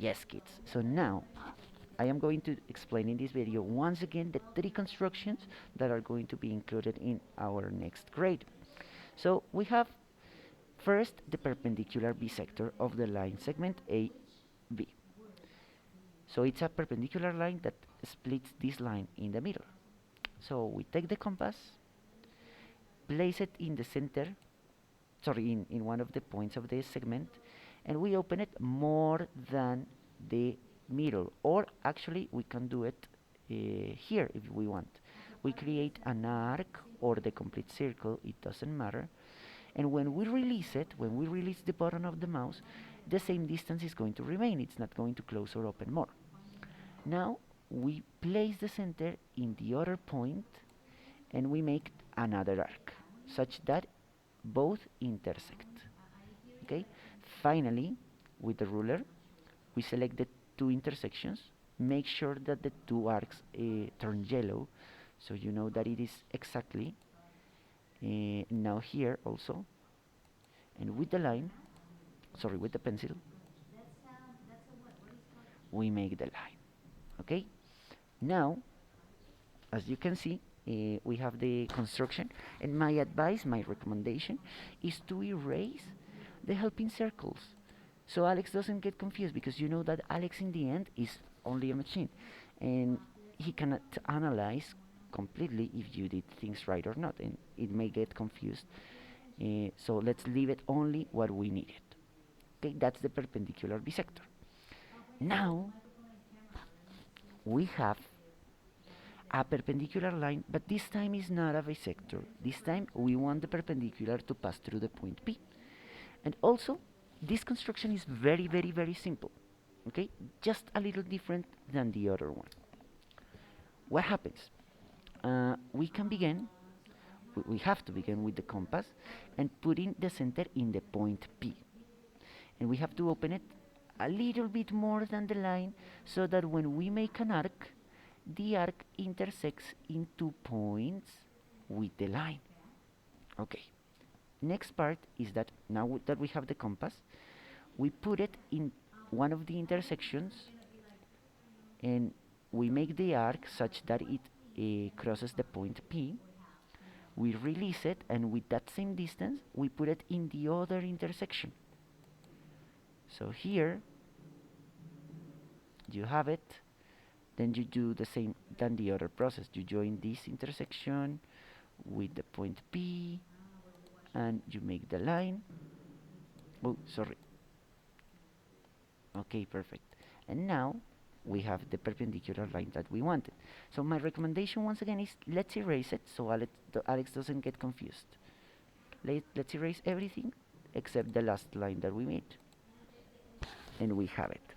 Yes, kids. So now I am going to explain in this video once again the three constructions that are going to be included in our next grade. So we have first the perpendicular bisector of the line segment AB. So it's a perpendicular line that splits this line in the middle. So we take the compass, place it in the center, sorry, in one of the points of this segment, and we open it more than the middle, or actually we can do it here if we want. We create an arc or the complete circle, it doesn't matter, and when we release it, when we release the button of the mouse, the same distance is going to remain. It's not going to close or open more. Now we place the center in the other point and we make another arc such that both intersect. Okay. Finally, with the ruler, we select the two intersections. Make sure that the two arcs turn yellow, so you know that it is exactly now here also. And with the line, sorry, with the pencil, we make the line. Okay. Now, as you can see, we have the construction, and my advice, my recommendation is to erase the helping circles so ALEKS doesn't get confused, because you know that ALEKS in the end is only a machine and he cannot analyze completely if you did things right or not, and it may get confused. So let's leave it only what we needed. Okay, that's the perpendicular bisector. Now we have a perpendicular line, but this time is not a bisector. This time we want the perpendicular to pass through the point P. And also, this construction is very, very, very simple. Okay, just a little different than the other one. What happens? We can begin, we have to begin with the compass and putting the center in the point P. And we have to open it a little bit more than the line so that when we make an arc, the arc intersects in 2 points with the line. Okay. Next part is that now that we have the compass, we put it in one of the intersections and we make the arc such that it crosses the point P. We release it, and with that same distance we put it in the other intersection. So here you have it. Then you do the same than the other process. You join this intersection with the point P and you make the line. Oh, sorry. Okay, perfect. And now we have the perpendicular line that we wanted. So my recommendation once again is let's erase it so ALEKS doesn't get confused. Let's erase everything except the last line that we made. And we have it.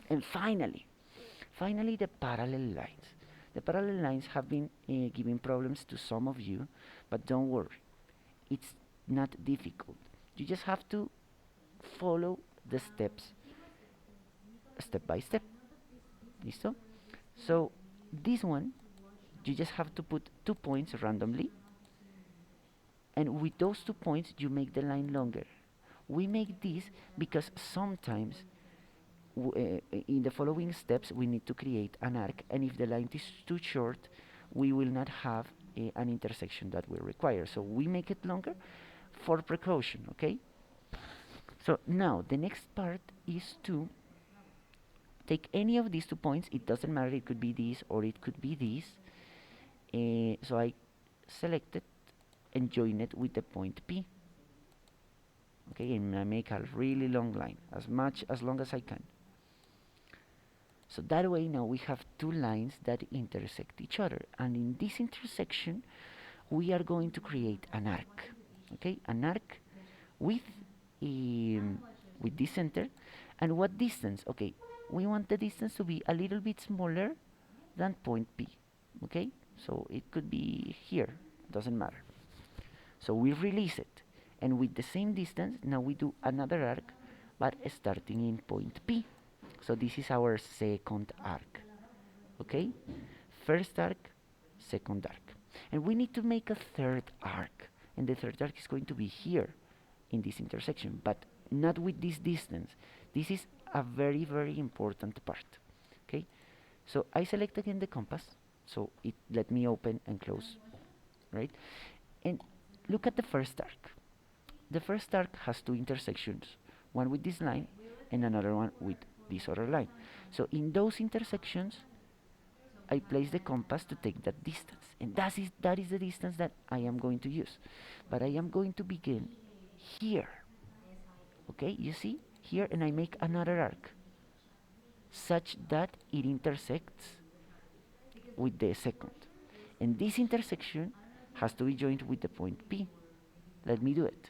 And finally, the parallel lines. The parallel lines have been giving problems to some of you, but don't worry. It's not difficult. You just have to follow the steps step by step. Listo? So this one, you just have to put 2 points randomly, and with those 2 points you make the line longer. We make this because sometimes in the following steps we need to create an arc, and if the line is too short we will not have an intersection that we require, so we make it longer for precaution. Okay, so now the next part is to take any of these 2 points. It doesn't matter, it could be this or it could be this. So I select it and join it with the point P. Okay, and I make a really long line, as long as I can. So that way now we have 2 lines that intersect each other, and in this intersection we are going to create an arc. Okay, an arc with this center. And what distance? Okay, we want the distance to be a little bit smaller than point P. Okay, so it could be here, doesn't matter. So we release it, and with the same distance now we do another arc, but starting in point P. So this is our second arc. Okay, first arc, second arc, and we need to make a third arc, and the third arc is going to be here in this intersection, but not with this distance. This is a very, very important part. Okay, so I select again the compass, so it let me open and close, right? And look at the first arc. The first arc has two intersections, one with this line and another one with this other line. So in those intersections, I place the compass to take that distance, and that is the distance that I am going to use. But I am going to begin here. Okay, you see here, and I make another arc such that it intersects with the second. And this intersection has to be joined with the point P. Let me do it.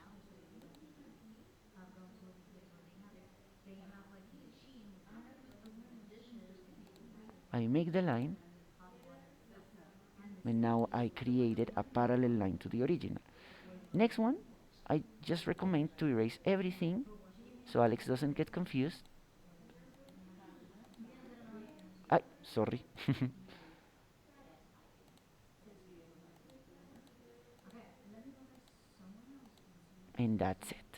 I make the line, and now I created a parallel line to the original. Next one, I just recommend to erase everything so ALEKS doesn't get confused. Sorry. And that's it.